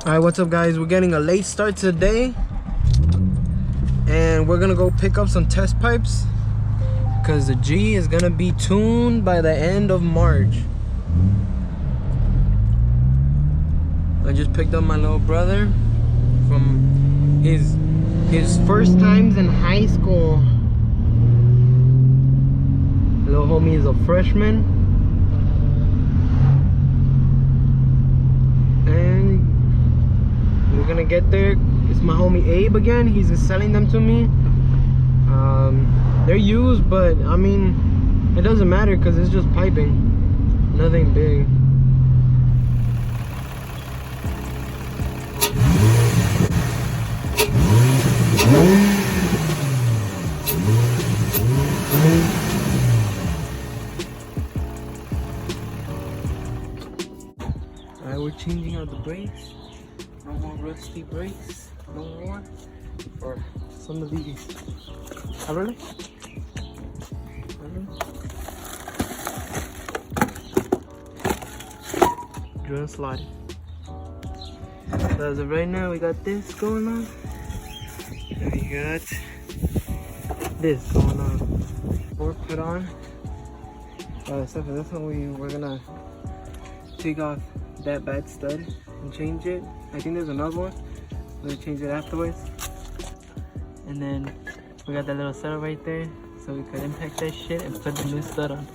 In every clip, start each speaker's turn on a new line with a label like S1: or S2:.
S1: Alright, what's up guys? We're getting a late start today and we're gonna go pick up some test pipes because the G is gonna be tuned by the end of March. I just picked up my little brother from his first times in high school. Little homie is a freshman and we're gonna get there. It's my homie Abe again. He's just selling them to me. They're used, but I mean, it doesn't matter because it's just piping, nothing big. Alright, we're changing out the brakes. No more rusty brakes, no more. Or some of these. Oh, really? Drill slide. So as of right now, we got this going on. And we got this going on. Or put on. Except for this one, we're gonna take off that bad stud and change it. I think there's another one. I'm gonna change it afterwards. And then we got that little setup right there, so we could impact that shit and put the new stud on.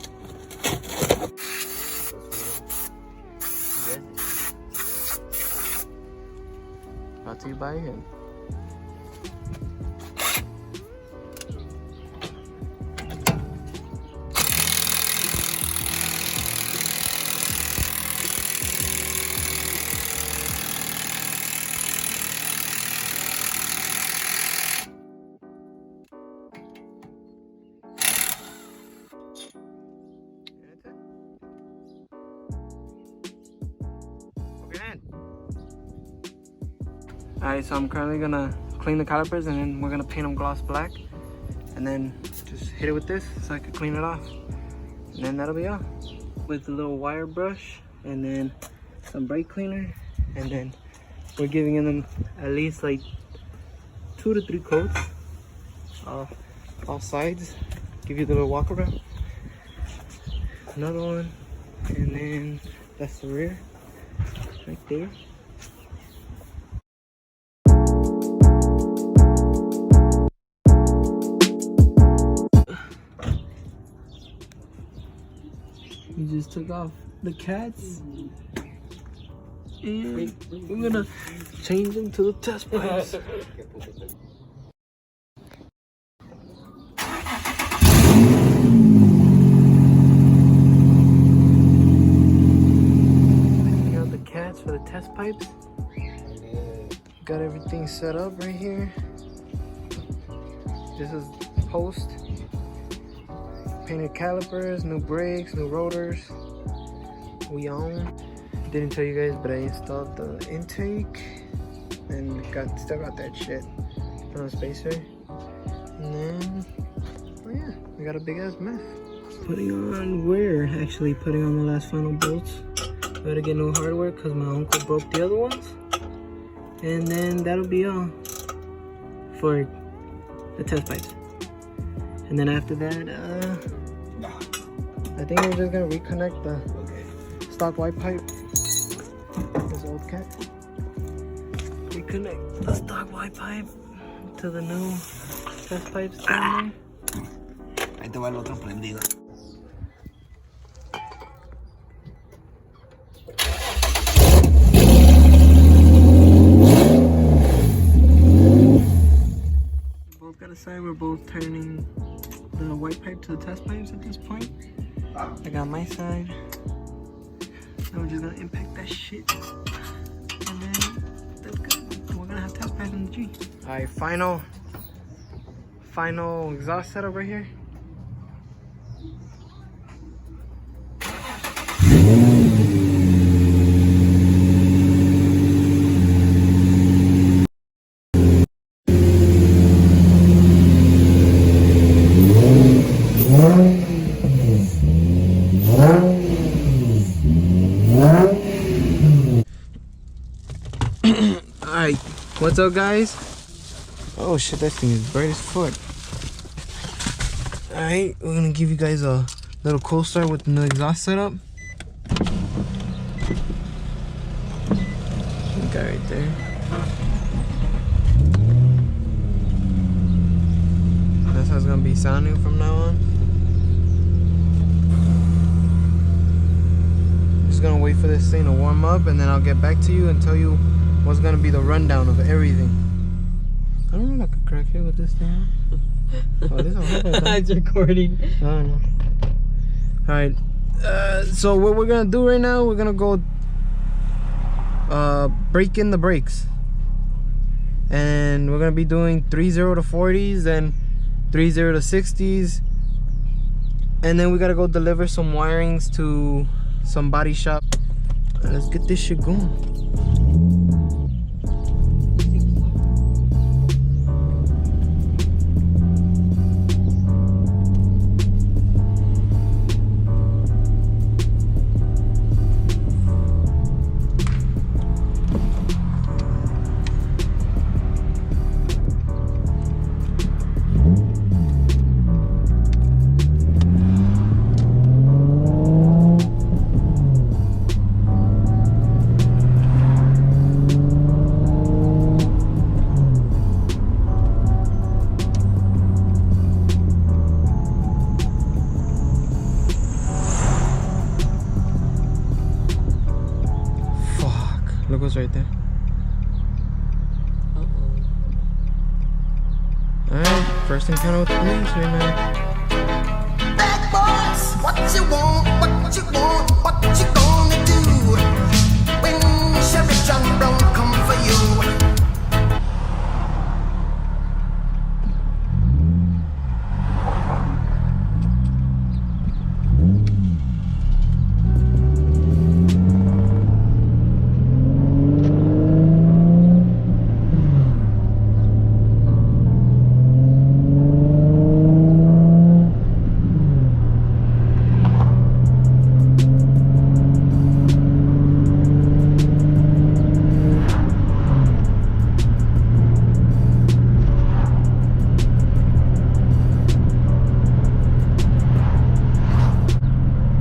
S1: Brought to you by him. Alright, so I'm currently gonna clean the calipers and then we're gonna paint them gloss black and then just hit it with this so I can clean it off, and then that'll be all. With a little wire brush and then some brake cleaner, and then we're giving them at least like 2 to 3 coats all sides. Give you the little walk around. Another one, and then that's the rear right there. We just took off the cats and we're gonna change them to the test pipes. Taking out the cats for the test pipes. Got everything set up right here. This is post. Painted calipers, new brakes, new rotors. We own. Didn't tell you guys, but I installed the intake and still got that shit from the spacer. And then, oh yeah, we got a big ass mess. We're actually putting on the last final bolts. Gotta get new hardware because my uncle broke the other ones. And then that'll be all for the test pipes. And then after that, I think we're just gonna reconnect the stock white pipe. This old cat. Reconnect the stock white pipe to the new test pipes. Ahí
S2: te va el otro prendido.
S1: Both got a side. We're both turning the white pipe to the test pipes at this point. I got my side. Now we're just gonna impact that shit. And then that's good. We're gonna have test pipes in the G. Alright, final exhaust setup right here. What's up, guys? Oh shit, that thing is bright as fuck. Alright, we're gonna give you guys a little cold start with the new exhaust setup. Guy right there. That's how it's gonna be sounding from now on. Just gonna wait for this thing to warm up, and then I'll get back to you and tell you what's gonna be the rundown of everything. I don't know if I could crack it with this thing. Oh, this
S3: It's recording.
S1: I don't know. Alright, so what we're gonna do right now, we're gonna go break in the brakes, and we're gonna be doing 3.0 to 40s and 3.0 to 60s, and then we gotta go deliver some wirings to some body shop. Let's get this shit going. Look what's right there. Alright, first encounter with the police right now.
S4: Bad boys, what you want, what you want, what you gonna do when Sheriff John Brown come for you?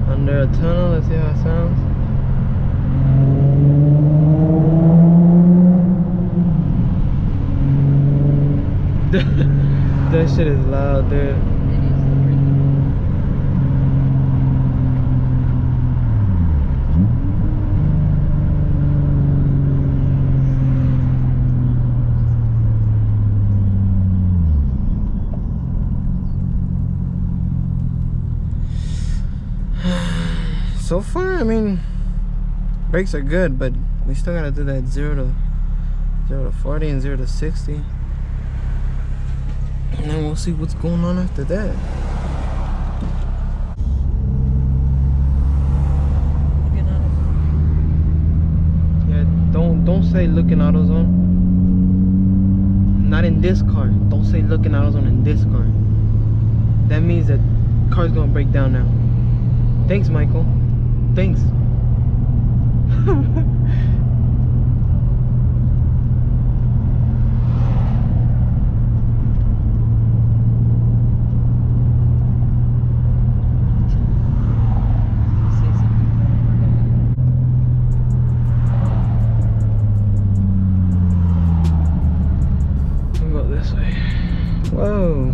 S1: Under a tunnel, let's see how it sounds. That shit is loud, dude. So far, I mean, brakes are good, but we still gotta do that 0 to 40 and 0 to 60, and then we'll see what's going on after that. Yeah, don't say looking AutoZone. Not in this car. Don't say looking AutoZone in this car. That means that car's gonna break down now. Thanks, Michael. Thanks. We'll go this way. Whoa.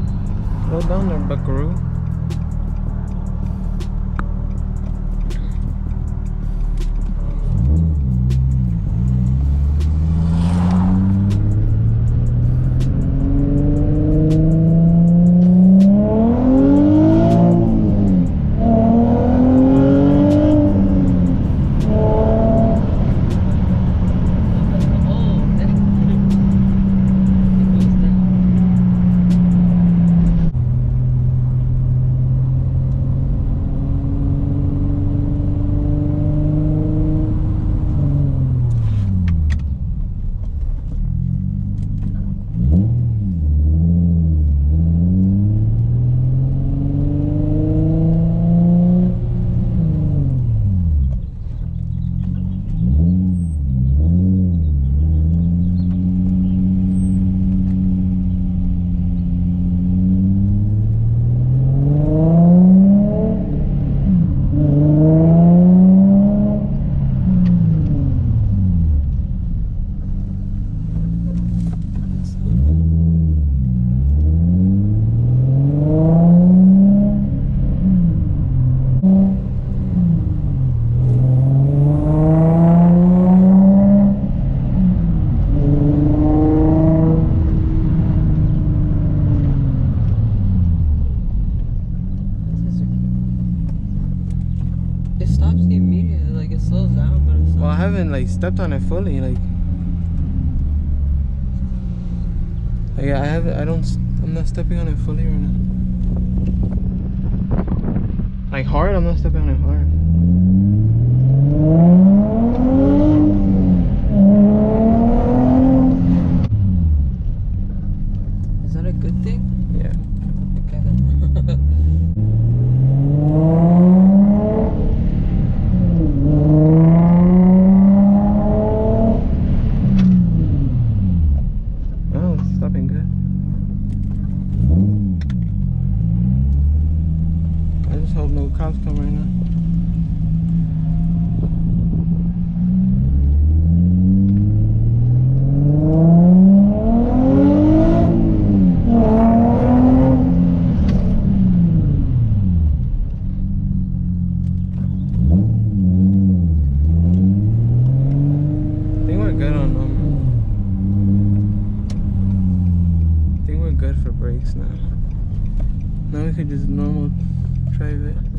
S1: Slow down there, buckaroo. stepped on it fully, like I'm not stepping on it fully right now. Like hard, I'm not stepping on it hard.
S3: Is that a good thing?
S1: Yeah.
S3: Kind of.
S1: Oh, it's stopping good. I just hope no cops come right now. I think we're good on I think we're good for brakes now. Now we could just normal drive it.